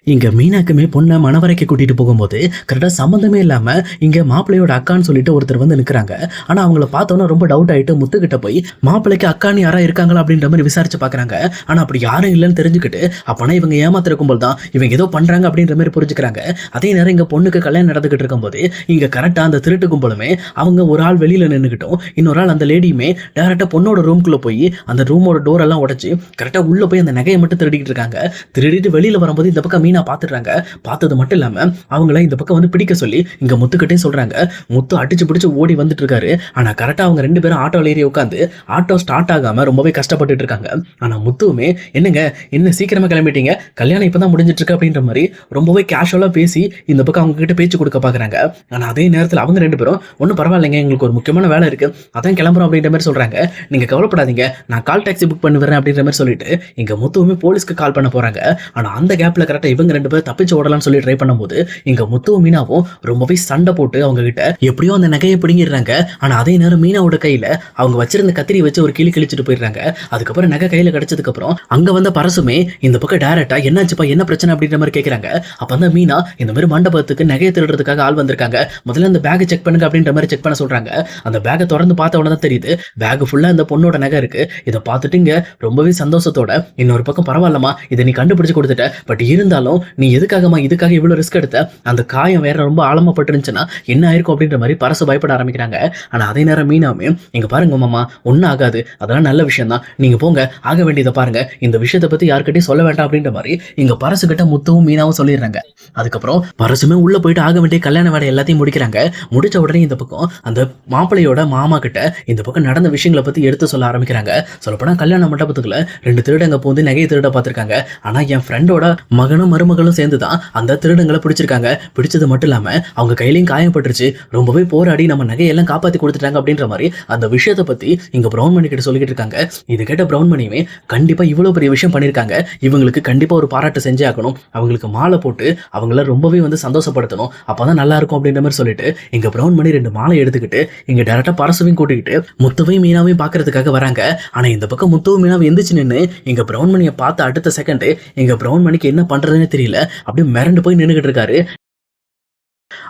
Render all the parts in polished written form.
இங்க மீனாக்குமே பொண்ணை மணவரைக்கு கூட்டிட்டு போகும்போது கரெக்டா சம்மந்தமே இல்லாம இங்க மாப்பிள்ளையோட அக்கான்னு சொல்லிட்டு ஒருத்தர் வந்து நிக்கிறாங்க. ஆனா அவங்கள பார்த்தோன்னா ரொம்ப டவுட் ஆயிட்டு முத்துக்கிட்ட போய் மாப்பிள்ளைக்கு அக்கான்னு யாரா இருக்காங்களா அப்படின்ற மாதிரி விசாரிச்சு பாக்குறாங்க. ஆனா அப்படி யாரும் இல்லைன்னு தெரிஞ்சுக்கிட்டு அப்பனா இவங்க ஏமாத்திருக்கும் போது தான் இவங்க ஏதோ பண்றாங்க அப்படின்ற மாதிரி புரிஞ்சுக்கிறாங்க. அதே நேரம் இங்க பொண்ணுக்கு கல்யாணம் நடந்துகிட்டு இருக்கும்போது இங்க கரெக்டா அந்த திருட்டு கும்பலுமே அவங்க ஒரு ஆள் வெளியில நின்றுகிட்டோம், இன்னொரு ஆள் அந்த லேடியுமே டேரக்டா பொண்ணோட ரூம்குள்ள போய் அந்த ரூமோட டோர் எல்லாம் உடைச்சு கரெக்டா உள்ள போய் அந்த நகையை மட்டும் திருடிட்டு இருக்காங்க. திருடிட்டு வெளியில வரும்போது இந்த பக்கம் மீனா பாத்துடுறாங்க. பார்த்தது மட்டும் இல்லாம அவங்கள இந்த பக்கம் வந்து பிடிக்க சொல்லி இங்க முத்துக்கிட்டே சொல்றாங்க. முத்து அடிச்சு பிடிச்சு ஓடி வந்துட்டு இருக்காரு. ஆனா கரெக்டா அவங்க ரெண்டு பேரும் ஆட்டோல ஏறி உட்காந்து ஆட்டோ ஸ்டார்ட் ஆகாம ரொம்பவே கஷ்டப்பட்டுட்டு இருக்காங்க. ஆனா முத்துவுமே என்னங்க என்ன சீக்கிரமா கிளம்பிட்டீங்க, கல்யாணம் இப்பதான் முடிஞ்சிட்டு இருக்கு அப்படின்ற மாதிரி ரொம்பவே கேஷுவலா பேசி இந்த பக்கம் அவங்க கிட்ட பேச்சு கொடுக்க பாக்குறாங்க. ஆனா அதே நேரத்தில் அவங்க ரெண்டு பேரும் ஒன்றும் பரவாயில்லைங்க, எங்களுக்கு ஒரு முக்கியமான வேலை இருக்கு, அதான் கிளம்புறோம் அப்படின்ற மாதிரி சொல்றாங்க. நீங்க கவலைப்படாதீங்க, நான் கால் டாக்ஸி புக் பண்ணுவேன் அப்படின்ற மாதிரி சொல்லிட்டு இங்க முத்துவுமே போலீஸ்க்கு கால் பண்ண போறாங்க. ஆனா அந்த கேப்ல கரெக்டா இவங்க ரெண்டு பேரும் தப்பிச்சு ஓடலாம்னு சொல்லி ட்ரை பண்ணும்போது இங்க முத்துவும் மீனாவும் ரொம்பவே சண்டை போட்டு அவங்க கிட்ட எப்படியோ அந்த நகையை பிடிங்கிடுறாங்க. ஆனா அதே நேரம் மீனாவோட கையில அவங்க வச்சிருந்த கத்திரி வச்சு ஒரு கிளி கிழிச்சிட்டு போயிடுறாங்க. அதுக்கப்புறம் நகை கையில கிடைச்சதுக்கு அப்புறம் அங்க வந்த பரசுமே இந்த பக்கம் டைரக்டா என்னாச்சுப்பா என்ன பிரச்சனை அப்படின்ற மாதிரி கேட்கறாங்க. அப்ப அந்த மீனா இந்த மாதிரி மண்டபத்துக்கு நகையை திருடுறதுக்காக ஆள் வந்திருக்காங்க, முதல்ல அந்த பேக்கை செக் பண்ணுங்க அப்படின்ற மாதிரி செக் பண்ண சொல்றாங்க. அந்த பேக்கை திறந்து பார்த்த உடனே தான் தெரியுது பேக் ஃபுல்லா இந்த பொண்ணோட நகை இருக்கு. இதை பார்த்துட்டு இங்க ரொம்பவே சந்தோஷத்தோட இன்னொரு பக்கம் பரவாயில்லமா இதை நீ கண்டுபிடிச்சு கொடுத்துட்ட, பட் இருந்தாலும் நீ எதுக்காகமா இதுக்காக இவ்வளவு ரிஸ்க் எடுத்த, அந்த காயம் வேற ரொம்ப ஆழமா பட்டுருந்துச்சுன்னா என்ன ஆயிருக்கும் அப்படின்ற மாதிரி பரசு பயப்பட ஆரம்பிக்கிறாங்க. ஆனா அதே நேரம் மீனாமே இங்க பாருங்க மாமா ஒன்னும் ஆகாது, அதெல்லாம் நல்ல விஷயம் தான், நீங்க போங்க ஆக வேண்டியதை பாருங்க, இந்த விஷயத்தை பத்தி யார்கிட்டயும் சொல்ல வேண்டாம் அப்படின்ற மாதிரி இங்க பரசு கிட்ட முத்துவும் மீனாவும் சொல்லிடுறாங்க. அதுக்கப்புறம் பரசுமே உள்ள போயிட்டு ஆக வேண்டிய கல்யாண வேலை எல்லாத்தையும் முடிக்கிறாங்க. முடிச்ச உடனே இந்த பக்கம் அந்த மாப்பிள்ளையோட மாமா கிட்ட இந்த பக்கம் நடந்த விஷயங்களை பத்தி எடுத்து சொல்ல ஆரம்பிக்கிறாங்க. சொல்லப்போனா கல்யாண மண்டபத்துக்குள்ள ரெண்டு திருடங்க போந்து நகையை திருட பார்த்திருக்காங்க. ஆனா என் ஃப்ரெண்டோட மகனும் மருமகளும் சேர்ந்து தான் அந்த திருடங்களை பிடிச்சிருக்காங்க. பிடிச்சது மட்டும் இல்லாம அவங்க கையிலையும் காயப்பட்டுருச்சு, ரொம்பவே போராடி நம்ம நகையெல்லாம் காப்பாத்தி கொடுத்துட்டாங்க அப்படின்ற மாதிரி அந்த விஷயத்தை பத்தி இங்க பிரவுன் மணி கிட்ட சொல்லிக்கிட்டு இருக்காங்க. இது கேட்ட பிரவுன் மணியுமே கண்டிப்பா இவ்வளவு பெரிய விஷயம் பண்ணிருக்காங்க, இவங்களுக்கு கண்டிப்பா ஒரு பாராட்டு செஞ்சே ஆகணும், அவங்களுக்கு மாலை போட்டு அவங்கள ரொம்பவே வந்து சந்தோஷப்படுத்தணும், அப்பதான் நல்லா இருக்கும் அப்படின்ற மாதிரி சொல்லிட்டு இங்க பிரவுன் மணி ரெண்டு மாலை எடுத்துக்கிட்டு இங்க டேரக்டா பரசுவையும் கூட்டிக்கிட்டு முத்துவையும் மீனாவையும் பாக்குறதுக்காக வராங்க. ஆனா இந்த பக்கம் முத்துவும் மீனாவும் எந்திரிச்சு நின்று இங்க பிரவுன் மணியை பார்த்த அடுத்த செகண்ட் இங்க பிரவுன் மணிக்கு என்ன பண்றதுன்னு தெரியல, அப்படியே மிரண்டு போய் நின்றுகிட்டு இருக்காரு.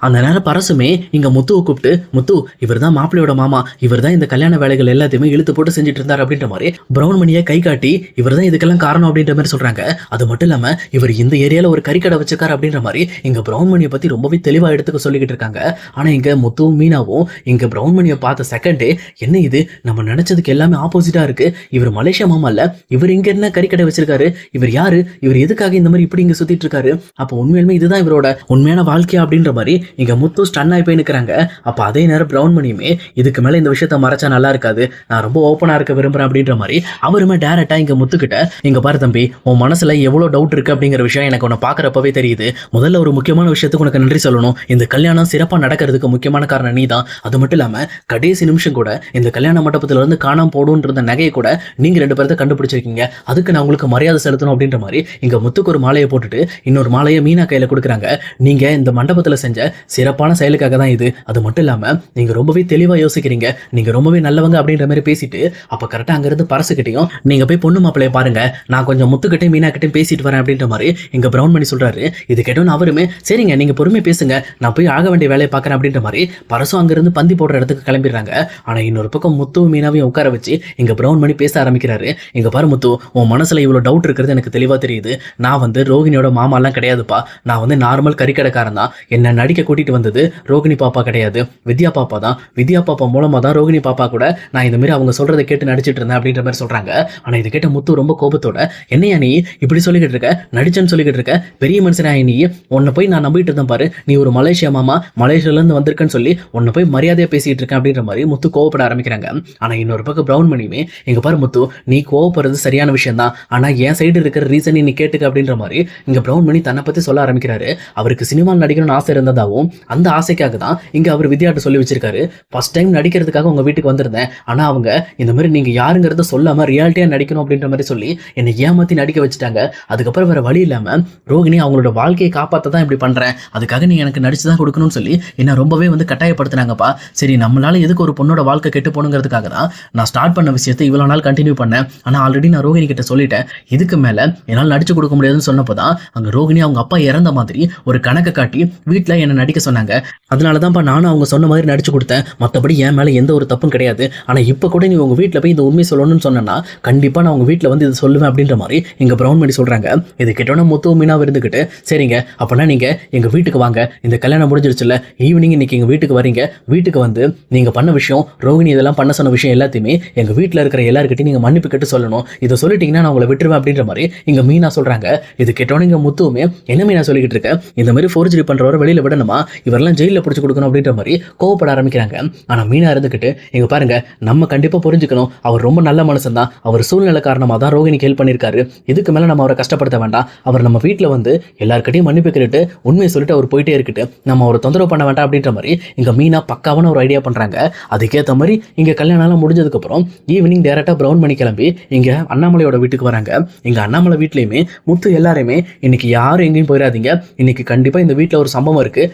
அந்த நேரம் பரசுமே இங்க முத்துவை கூப்பிட்டு முத்து இவர் தான் மாப்பிள்ளையோட மாமா, இவர் தான் இந்த கல்யாண வேலைகள் எல்லாத்தையுமே இழுத்து போட்டு செஞ்சுட்டு இருந்தார் அப்படின்ற மாதிரி பிரவுன் மணியை கை காட்டி இவர் தான் இதுக்கெல்லாம் காரணம் அப்படின்ற மாதிரி சொல்றாங்க. அது மட்டும் இல்லாம இவர் இந்த ஏரியால ஒரு கறிக்கடை வச்சிருக்காரு அப்படின்ற மாதிரி இங்க பிரவுன் மணியை பத்தி ரொம்பவே தெளிவா எடுத்துக்க சொல்லிக்கிட்டு இருக்காங்க. ஆனா இங்க முத்துவும் மீனாவும் இங்க பிரவுன் மணியை பார்த்த செகண்டே என்ன இது நம்ம நினைச்சதுக்கு எல்லாமே ஆப்போசிட்டா இருக்கு, இவர் மலேசியா மாமா இல்ல, இவர் இங்க என்ன கறிக்கடை வச்சிருக்காரு, இவர் யாரு, இவர் எதுக்காக இந்த மாதிரி இப்படி இங்க சுத்திட்டு இருக்காரு, அப்ப உண்மையிலுமே இதுதான் இவரோட உண்மையான வாழ்க்கையா அப்படின்ற மாதிரி இங்க முத்து ஸ்டன் ஆகி போய் நிற்கிறாங்க. அப்ப அதே நேரம் பிரவுன் மணியுமே இதுக்கு மேல இந்த விஷயத்த மறைச்சா நல்லா இருக்காது, நான் ரொம்ப ஓப்பனா இருக்க விரும்புறேன் அப்படின்ற மாதிரி அவருமே டைரக்டா இங்க முத்துக்கிட்ட இங்க பாரு தம்பி உன் மனசுல எவ்வளவு டவுட் இருக்கு அப்படிங்கிற விஷயம் எனக்கு உன்னை பாக்குறப்பவே தெரியுது, முதல்ல ஒரு முக்கியமான விஷயத்துக்கு உனக்கு நன்றி சொல்லணும், இந்த கல்யாணம் சிறப்பா நடக்கிறதுக்கு முக்கியமான காரணம் நீ தான், அது மட்டும் இல்லாம கடைசி நிமிஷம் கூட இந்த கல்யாண மண்டபத்துல இருந்து காணாம போடுன்ற நகையை கூட நீங்க ரெண்டு பேரத்தை கண்டுபிடிச்சிருக்கீங்க, அதுக்கு நான் உங்களுக்கு மரியாதை செலுத்தணும் அப்படின்ற மாதிரி இங்க முத்துக்கு ஒரு மாலையை போட்டுட்டு இன்னொரு மாலையை மீனா கையில கொடுக்குறாங்க. நீங்க இந்த மண்டபத்துல செஞ்ச சிறப்பான செயலுக்காக தான் இது, அது மட்டும் இல்லாம நீங்க ரொம்பவே தெளிவா யோசிக்கிறீங்க, நீங்க ரொம்பவே நல்லவங்க அப்படின்ற மாதிரி பேசிட்டு அப்ப கரெக்டா அங்க இருந்து பரசுகிட்டையும் நீங்க போய் பொண்ணு மாப்பிள்ளைய பாருங்க, நான் கொஞ்சம் முத்துக்கிட்டையும் மீனா கிட்டையும் பேசிட்டு வரேன் அப்படின்ற மாதிரி இங்க பிரவுன் மணி சொல்றாரு. இது கேட்டோன்னு அவருமே சரிங்க நீங்க பொறுமை பேசுங்க, நான் போய் ஆக வேண்டிய வேலையை பார்க்கறேன் அப்படின்ற மாதிரி பரசும் அங்க இருந்து பந்தி போடுற இடத்துக்கு கிளம்பிடுறாங்க. ஆனா இன்னொரு பக்கம் முத்துவும் மீனாவையும் உட்கார வச்சு இங்க பிரவுன் மணி பேச ஆரம்பிக்கிறாரு. இங்க பாரு முத்து உன் மனசுல இவ்வளவு டவுட் இருக்கிறது எனக்கு தெளிவா தெரியுது, நான் வந்து ரோகிணியோட மாமா எல்லாம் கிடையாதுப்பா, நான் வந்து நார்மல் கறிக்கடைக்காரன் தான், என்ன நடிக்க கூட்டிட்டு வந்தது ரோகிணி பாப்பா கிடையாது, வித்யா பாப்பா தான், வித்யா பாப்பா மூலமா தான் ரோகிணி பாப்பா கூட நான் இந்த மாதிரி அவங்க சொல்றதை கேட்டு நடிச்சிட்டு இருந்தேன் அப்படின்ற மாதிரி சொல்றாங்க. ஆனா இது கேட்ட முத்து ரொம்ப கோபத்தோட என்னையா நீ இப்படி சொல்லிக்கிட்டு இருக்க, நடிச்சேன்னு சொல்லிக்கிட்டு இருக்க, பெரிய மனுஷனா நீ, உன்னை போய் நான் நம்பிட்டு இருந்தேன் பாரு, நீ ஒரு மலேசியா மாமா மலேசியால இருந்து வந்திருக்கேன்னு சொல்லி உன்னை போய் மரியாதையா பேசிட்டு இருக்கேன் அப்படின்ற மாதிரி முத்து கோவப்பட ஆரம்பிக்கிறாங்க. ஆனா இன்னொரு பக்கம் பிரவுன் மணியுமே இங்க பாரு முத்து நீ கோவப்படுறது சரியான விஷயம் தான், ஆனா என் சைடு இருக்கிற ரீசன் நீ கேட்டுக்க அப்படின்ற மாதிரி இங்க பிரவுன் மணி தன்னை பத்தி சொல்ல ஆரம்பிக்கிறாரு. அவருக்கு சினிமாவில் நடிக்கணும்னு ஆசை இருந்ததால இருக்கிறதாவும் அந்த ஆசைக்காக தான் இங்க அவர் வித்யாட்ட சொல்லி வச்சிருக்காரு. ஃபர்ஸ்ட் டைம் நடிக்கிறதுக்காக உங்க வீட்டுக்கு வந்திருந்தேன். ஆனா அவங்க இந்த மாதிரி நீங்க யாருங்கிறத சொல்லாம ரியாலிட்டியா நடிக்கணும் அப்படின்ற மாதிரி சொல்லி என்னை ஏமாத்தி நடிக்க வச்சுட்டாங்க. அதுக்கப்புறம் வேற வழி இல்லாம ரோகிணி அவங்களோட வாழ்க்கையை காப்பாத்த தான் இப்படி பண்றேன், அதுக்காக நீ எனக்கு நடிச்சு தான் கொடுக்கணும்னு சொல்லி என்ன ரொம்பவே வந்து கட்டாயப்படுத்தினாங்கப்பா. சரி, நம்மளால எதுக்கு ஒரு பொண்ணோட வாழ்க்கை கெட்டு போகணுங்கிறதுக்காக தான் நான் ஸ்டார்ட் பண்ண விஷயத்தை இவ்வளவு நாள் கண்டினியூ பண்ணேன். ஆனா ஆல்ரெடி நான் ரோகிணி கிட்ட சொல்லிட்டேன், இதுக்கு மேல என்னால் நடிச்சு கொடுக்க முடியாதுன்னு சொன்னப்போதான் அங்க ரோகிணி அவங்க அப்பா இறந்த மாதிரி ஒரு கணக்கை காட்டி வீட்டுல என்ன நடிக்க சொன்னாங்க. அதனாலதான்ப்பா நானும் அவங்க சொன்ன மாதிரி நடிச்சு கொடுத்தேன். மற்றபடி என் மேல எந்த ஒரு தப்பும் கிடையாது. ஆனா இப்ப கூட நீ உங்க வீட்டுல போய் இந்த உண்மை சொல்லணும்னு சொன்னா கண்டிப்பா நான் உங்க வீட்டுல வந்து இதை சொல்லுவேன் அப்படின்ற மாதிரி இங்க பிரவுன் மணி சொல்றாங்க. இது கேட்டோன்னா முத்து மீனா இருந்துகிட்டு, சரிங்க அப்பனா நீங்க எங்க வீட்டுக்கு வாங்க, இந்த கல்யாணம் முடிஞ்சிருச்சுல, ஈவினிங் இன்னைக்கு எங்க வீட்டுக்கு வரீங்க. வீட்டுக்கு வந்து நீங்க பண்ண விஷயம், ரோகிணி இதெல்லாம் பண்ண சொன்ன விஷயம் எல்லாத்தையுமே எங்க வீட்டுல இருக்கிற எல்லாருக்கிட்டையும் நீங்க மன்னிப்பு கேட்டு சொல்லணும். இதை சொல்லிட்டீங்கன்னா நான் உங்களை விட்டுருவேன் அப்படின்ற மாதிரி இங்க மீனா சொல்றாங்க. இது கேட்டோன்னு இங்க முத்துவுமே என்ன மீனா சொல்லிக்கிட்டு இருக்க, இந்த மாதிரி ஃபோர்ஜரி பண்றவரை வெளியில விடணுமா, இவரெல்லாம் ஜெயில பிடிச்சு கொடுக்கணும் அப்படின்ற மாதிரி கோவப்பட ஆரம்பிக்கிறாங்க. ஆனா மீனா இருந்துகிட்டு, இங்க பாருங்க நம்ம கண்டிப்பா புரிஞ்சுக்கணும், அவர் ரொம்ப நல்ல மனுஷன் தான், அவர் சூழ்நிலை காரணமா தான் ரோகிணிக்கு ஹெல்ப் பண்ணியிருக்காரு. இதுக்கு மேல நம்ம அவரை கஷ்டப்படுத்த வேண்டாம். அவர் நம்ம வீட்டுல வந்து எல்லாருக்கிட்டையும் மன்னிப்பு கேட்டு உண்மையை சொல்லிட்டு அவர் போயிட்டே இருக்கட்டு, நம்ம அவரை தொந்தரவு பண்ண வேண்டாம் அப்படின்ற மாதிரி இங்க மீனா பக்காவான ஒரு ஐடியா பண்றாங்க. அதுக்கேற்ற மாதிரி இங்க கல்யாணம் முடிஞ்சதுக்கு அப்புறம் ஈவினிங் டேரக்டா பிரவுன் மணி கிளம்பி இங்க அண்ணாமலையோட வீட்டுக்கு வராங்க. இங்க அண்ணாமலை வீட்லயுமே முத்து எல்லாருமே இன்னைக்கு யாரும் எங்கேயும் போயிடாதீங்க, இன்னைக்கு கண்டிப்பா இந்த வீட்டுல ஒரு சம்பவம் இருக்கு,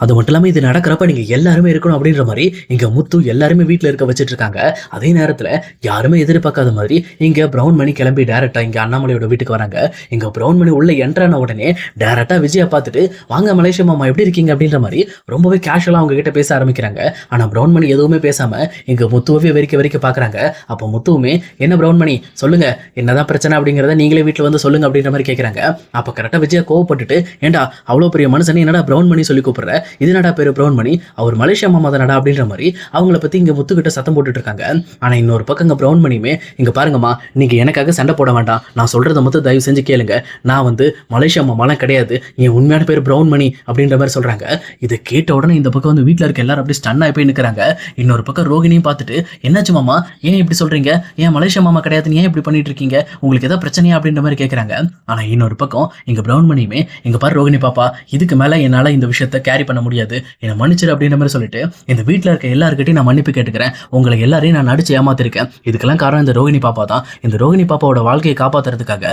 அது மட்டும் இல்லாமல் இது நடக்கிறப்ப நீங்கள் எல்லாருமே இருக்கணும் அப்படின்ற மாதிரி இங்கே முத்து எல்லாருமே வீட்டில் இருக்க வச்சுட்டு இருக்காங்க. அதே நேரத்தில் யாருமே எதிர்பார்க்காத மாதிரி இங்கே பிரவுன் மணி கிளம்பி டேரெக்டாக இங்கே அண்ணாமலையோட வீட்டுக்கு வராங்க. இங்கே பிரவுன் மணி உள்ள என்ட்ரான உடனே டேரெக்டாக விஜயை பார்த்துட்டு, வாங்க மலேசியா மாமா எப்படி இருக்கீங்க அப்படின்ற மாதிரி ரொம்பவே கேஷுவலாக அவங்க கிட்ட பேச ஆரம்பிக்கிறாங்க. ஆனால் பிரவுன் மணி எதுவுமே பேசாமல் இங்கே முத்துவே வெறிக்க பார்க்குறாங்க. அப்போ முத்துவுமே, என்ன பிரவுன் மணி சொல்லுங்க, என்னதான் பிரச்சனை அப்படிங்கிறத நீங்களே வீட்டில் வந்து சொல்லுங்க அப்படின்ற மாதிரி கேட்குறாங்க. அப்போ கரெக்டாக விஜயை கோவப்பட்டுட்டு, ஏண்டா அவ்வளோ பெரிய மனுஷனே என்னடா பிரவுன் மணி சொல்லி கூப்பிடுற, இது நடா பேரு பிரவுன் மணி, அவர் மலேசியா மாமா தான் நடா அப்படின்ற மாதிரி அவங்கள பத்தி இங்க முத்துக்கிட்ட சத்தம் போட்டுட்டு இருக்காங்க. ஆனா இன்னொரு பக்கம் இங்க பிரவுன் மணியுமே, இங்க பாருங்கம்மா நீங்க எனக்காக சண்டை போட வேண்டாம், நான் சொல்றதை மட்டும் தயவு செஞ்சு கேளுங்க, நான் வந்து மலேசியா மாமாலாம் கிடையாது, என் உண்மையான பேர் பிரவுன் மணி அப்படின்ற மாதிரி சொல்றாங்க. இதை கேட்ட உடனே இந்த பக்கம் வந்து வீட்டுல இருக்க எல்லாரும் அப்படி ஸ்டன் ஆகி போய் நிற்கிறாங்க. இன்னொரு பக்கம் ரோகிணியும் பார்த்துட்டு, என்னாச்சு மாமா, ஏன் இப்படி சொல்றீங்க, ஏன் மலேசியா மாமா கிடையாதுன்னு ஏன் இப்படி பண்ணிட்டு இருக்கீங்க, உங்களுக்கு ஏதாவது பிரச்சனையா அப்படின்ற மாதிரி கேட்கறாங்க. ஆனா இன்னொரு பக்கம் இங்க பிரவுன் மணியுமே, இங்க பாரு ரோகிணி பாப்பா, இதுக்கு மேல என்னால இந்த விஷயத்தை கேரி பண்ண முடியாது, என்னை மன்னிச்சிரு அப்படின்ற மாதிரி சொல்லிட்டு இந்த வீட்டில் இருக்க எல்லாருக்கிட்டையும் நான் மன்னிப்பு கேட்டுக்கிறேன், உங்களை எல்லாரையும் நான் நடிச்சு ஏமாத்திருக்கேன், இதுக்கெல்லாம் காரணம் இந்த ரோகிணி பாப்பா தான், இந்த ரோகிணி பாப்பாவோட வாழ்க்கையை காப்பாத்துறதுக்காக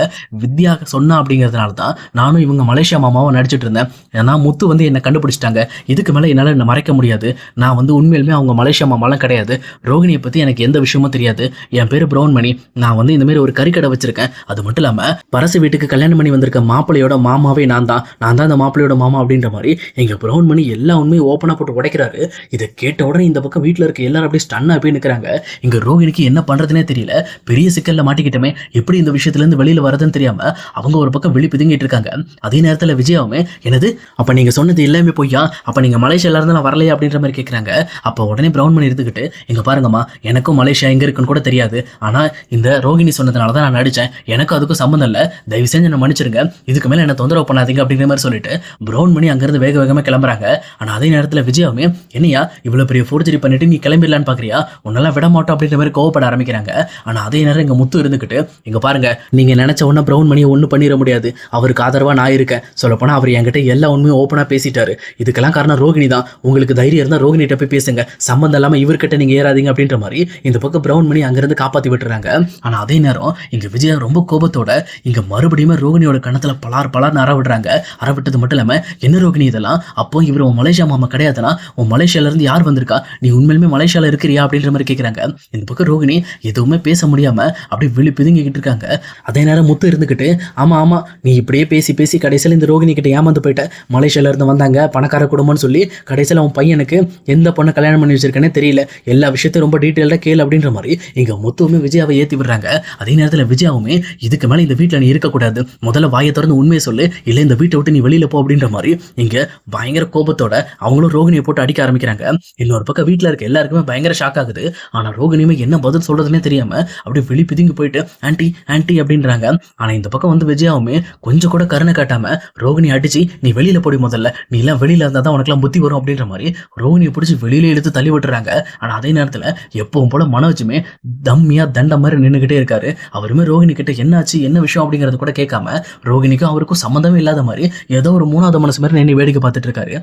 வித்யா சொன்னா அப்படிங்கிறதுனால தான் நானும் இவங்க மலேசியா மாமாவை நடிச்சிட்டு இருந்தேன். ஏன்னா முத்து வந்து என்னை கண்டுபிடிச்சிட்டாங்க, இதுக்கு மேலே என்னால் என்னை மறைக்க முடியாது, நான் வந்து உண்மையிலுமே அவங்க மலேசியா மாமாலாம் கிடையாது, ரோகிணியை பற்றி எனக்கு எந்த விஷயமும் தெரியாது, என் பேர் பிரவுன் மணி, நான் வந்து இந்த மாதிரி ஒரு கறிக்கடை வச்சிருக்கேன், அது மட்டும் இல்லாமல் பரசு வீட்டுக்கு கல்யாணம் பண்ணி வந்திருக்க மாப்பிள்ளையோட மாமாவே நான் தான் அந்த மாப்பிள்ளையோட மாமா அப்படின்ற மாதிரி எங்க பிரவுன் மணி எல்லா உண்மையும் ஓப்பனா போட்டு உடைக்கிறாரு. இதை கேட்ட உடனே இந்த பக்கம் வீட்டில் இருக்க எல்லாரும் அப்படியே ஸ்டன்னா போய் நிற்கிறாங்க. இங்க ரோகிணிக்கு என்ன பண்றதுனே தெரியல, பெரிய சிக்கல்ல மாட்டிக்கிட்டோமே, எப்படி இந்த விஷயத்துல இருந்து வெளியில வரதுன்னு தெரியாம அவங்க ஒரு பக்கம் வெளி பிதுங்கிட்டு இருக்காங்க. அதே நேரத்தில் விஜயாவுமே, என்னது அப்ப நீங்க சொன்னது எல்லாமே பொய்யா, அப்ப நீங்க மலேசியால இருந்து நான் வரலையா அப்படின்ற மாதிரி கேட்கறாங்க. அப்ப உடனே பிரவுன் மணி இருந்துகிட்டு, இங்க பாருங்கம்மா எனக்கும் மலேசியா எங்க இருக்குன்னு கூட தெரியாது, ஆனா இந்த ரோகிணி சொன்னதுனால தான் நான் நடிச்சேன், எனக்கும் அதுக்கும் சம்மந்தம் இல்லை, தயவு செஞ்சு என்ன மன்னிச்சிருங்க, இதுக்கு மேல என்ன தொந்தரவு பண்ணாதீங்க அப்படிங்கிற மாதிரி சொல்லிட்டு பிரவுன் மணி அங்கிருந்து வேகமா கிளம்புறாங்க. ஆனா அதே நேரத்தில் விஜயாவுமே, என்னையா இவ்வளவு பெரிய ஃபோர்ஜரி பண்ணிட்டு நீ கிளம்பிடலான்னு பாக்குறியா, உன்னெல்லாம் விட மாட்டோம் அப்படின்ற மாதிரி கோவப்பட ஆரம்பிக்கிறாங்க. ஆனா அதே நேரம் இங்க முத்து இருந்துகிட்டு, இங்க பாருங்க நீங்க நினைச்ச ஒன்னும் பிரவுன் மணியை ஒன்றும் பண்ணிட முடியாது, அவருக்கு ஆதரவா நான் இருக்கேன், சொல்லப்போனா அவர் என்கிட்ட எல்லா உண்மையும் ஓப்பனா பேசிட்டாரு, இதுக்கெல்லாம் காரணம் ரோகிணி தான், உங்களுக்கு தைரியம் இருந்தா ரோகிணிட்ட போய் பேசுங்க, சம்பந்தம் இல்லாம இவர்கிட்ட நீங்க ஏறாதீங்க அப்படின்ற மாதிரி இந்த பக்கம் பிரவுன் மணி அங்கிருந்து காப்பாத்தி விட்டுறாங்க. ஆனா அதே நேரம் இங்க விஜயா ரொம்ப கோபத்தோட இங்க மறுபடியும் ரோகிணியோட கணத்துல பலார் அற விடுறாங்க. அற விட்டது மட்டும் இல்லாம, என்ன ரோகிணி இதெல்லாம், அப்போ இவர் மலேசியா மாமா கிடையாதுன்னா உன் மலேசியால இருந்து யார் வந்திருக்கா, நீ உண்மையிலுமே மலேசியால இருக்கிறியா அப்படின்ற மாதிரி கேட்கறாங்க. இந்த பக்கம் ரோகிணி எதுவுமே பேச முடியாம அப்படி விழி பிதுங்கிக்கிட்டு இருக்காங்க. அதே நேரம் முத்து இருந்துகிட்டு, ஆமா நீ இப்படியே பேசி கடைசியில் இந்த ரோகிணி கிட்ட ஏமாந்து போயிட்ட, மலேசியால இருந்து வந்தாங்க பணக்கார குடும்பம்னு சொல்லி கடைசியில் அவன் பையனுக்கு எந்த பொண்ணை கல்யாணம் பண்ணி வச்சிருக்கேன்னு தெரியல, எல்லா விஷயத்தையும் ரொம்ப டீட்டெயில்டா கேளு அப்படின்ற மாதிரி இங்க முத்துவுமே விஜயாவை ஏத்தி விடுறாங்க. அதே நேரத்தில் விஜயாவுமே, இதுக்கு மேல இந்த வீட்டில் நீ இருக்கக்கூடாது, முதல்ல வாயை திறந்து உண்மையை சொல்லு, இல்லை இந்த வீட்டை விட்டு நீ வெளியில போ அப்படின்ற மாதிரி இங்க பயங்கர கோபத்தோட அவங்களும் ரோகிணியை போட்டு அடிக்க ஆரம்பிக்கிறாங்க. இன்னொரு பக்கம் வீட்ல இருக்க எல்லாருக்குமே பயங்கர ஷாக் ஆகுது. ஆனா ரோகிணியுமே என்ன பதில் சொல்றதுன்னே தெரியாம அப்படியே விழி பிதுங்கி போயிட்டு ஆன்ட்டி ஆன்ட்டி அப்படின்றாங்க. ஆனா இந்த பக்கம் வந்து விஜயாவுமே கொஞ்சம் கூட கருணை காட்டாம ரோகிணி அடிச்சு நீ வெளியில போடி முதல்ல, நீ எல்லாம் வெளியில இருந்தா தான் உனக்கெல்லாம் புத்தி வரும் அப்படின்ற மாதிரி ரோகிணியை பிடிச்சி வெளியில இழுத்து தள்ளி விட்டுறாங்க. ஆனா அதே நேரத்துல எப்பவும் போல மனோஜுமே தம்மியா தண்ட மாதிரி நின்னுகிட்டே இருக்காரு. அவருமே ரோகிணி கிட்ட என்னாச்சு என்ன விஷயம் அப்படிங்கறது கூட கேட்காம ரோகிணிக்கும் அவருக்கும் சம்மந்தமே இல்லாத மாதிரி ஏதோ ஒரு மூணாவது மனசு மாதிரி நின்னு வேடிக்கை பார்த்துட்டு இருக்காரு.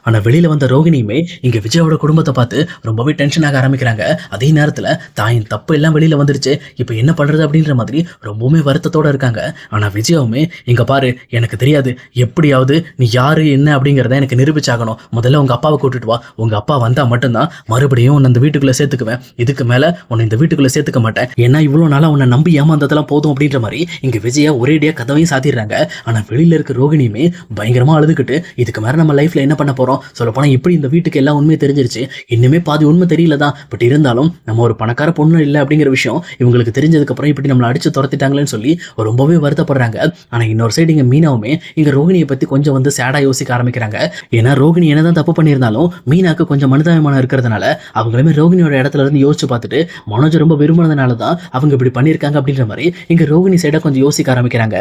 ஆனா வெளியில வந்த ரோகிணியுமே இங்க விஜயோட குடும்பத்தை பார்த்து ரொம்பவே டென்ஷன் ஆக ஆரம்பிக்கிறாங்க. அதே நேரத்துல தாயின் தப்பு எல்லாம் வெளியில வந்துருச்சு, இப்ப என்ன பண்றது அப்படின்ற மாதிரி ரொம்பவுமே வருத்தத்தோட இருக்காங்க. ஆனா விஜயாவுமே இங்க பாரு எனக்கு தெரியாது, எப்படியாவது நீ யாரு என்ன அப்படிங்கறத எனக்கு நிரூபிச்சாகணும். முதல்ல உங்க அப்பாவை கூட்டிட்டு வா, உங்க அப்பா வந்தா மட்டும்தான் மறுபடியும் உன்னை இந்த வீட்டுக்குள்ள சேர்த்துக்குவேன், இதுக்கு மேல உன்னை இந்த வீட்டுக்குள்ள சேர்த்துக்க மாட்டேன், ஏன்னா இவ்வளவு நாளா உன்னை நம்பி ஏமாந்ததெல்லாம் போதும் அப்படின்ற மாதிரி இங்க விஜயா ஒரேடியா கதவையும் சாத்திடுறாங்க. ஆனா வெளியில இருக்க ரோகிணியுமே பயங்கரமா அழுதுகிட்டு இதுக்கு மேல நம்ம லைஃப்ல என்ன பண்ண போறோம், சொல்லப்போனா இப்படி இந்த வீட்டுக்கு எல்லா உண்மையும் தெரிஞ்சிருச்சு, இன்னுமே பாதி உண்மை தெரியலதான், பட் இருந்தாலும் நம்ம ஒரு பணக்கார பொண்ணு இல்லை அப்படிங்கிற விஷயம் இவங்களுக்கு தெரிஞ்சதுக்கு அப்புறம் இப்படி நம்மளை அடிச்சு துரத்திட்டாங்களேன்னு சொல்லி ரொம்பவே வருத்தப்படுறாங்க. ஆனா இன்னொரு சைடு இங்க மீனாவுமே இங்க ரோகிணியை பத்தி கொஞ்சம் வந்து சேடா யோசிக்க ஆரம்பிக்கிறாங்க. ஏன்னா ரோகிணி என்னதான் தப்பு பண்ணியிருந்தாலும் மீனாக்கு கொஞ்சம் மனிதாபிமானம் இருக்கிறதுனால அவங்களுமே ரோகிணியோட இடத்துல இருந்து யோசிச்சு பார்த்துட்டு மனோஜ் ரொம்ப விரும்பினதுனால தான் அவங்க இப்படி பண்ணியிருக்காங்க அப்படின்ற மாதிரி இங்க ரோகிணி சைடா கொஞ்சம் யோசிக்க ஆரம்பிக்கிறாங்க.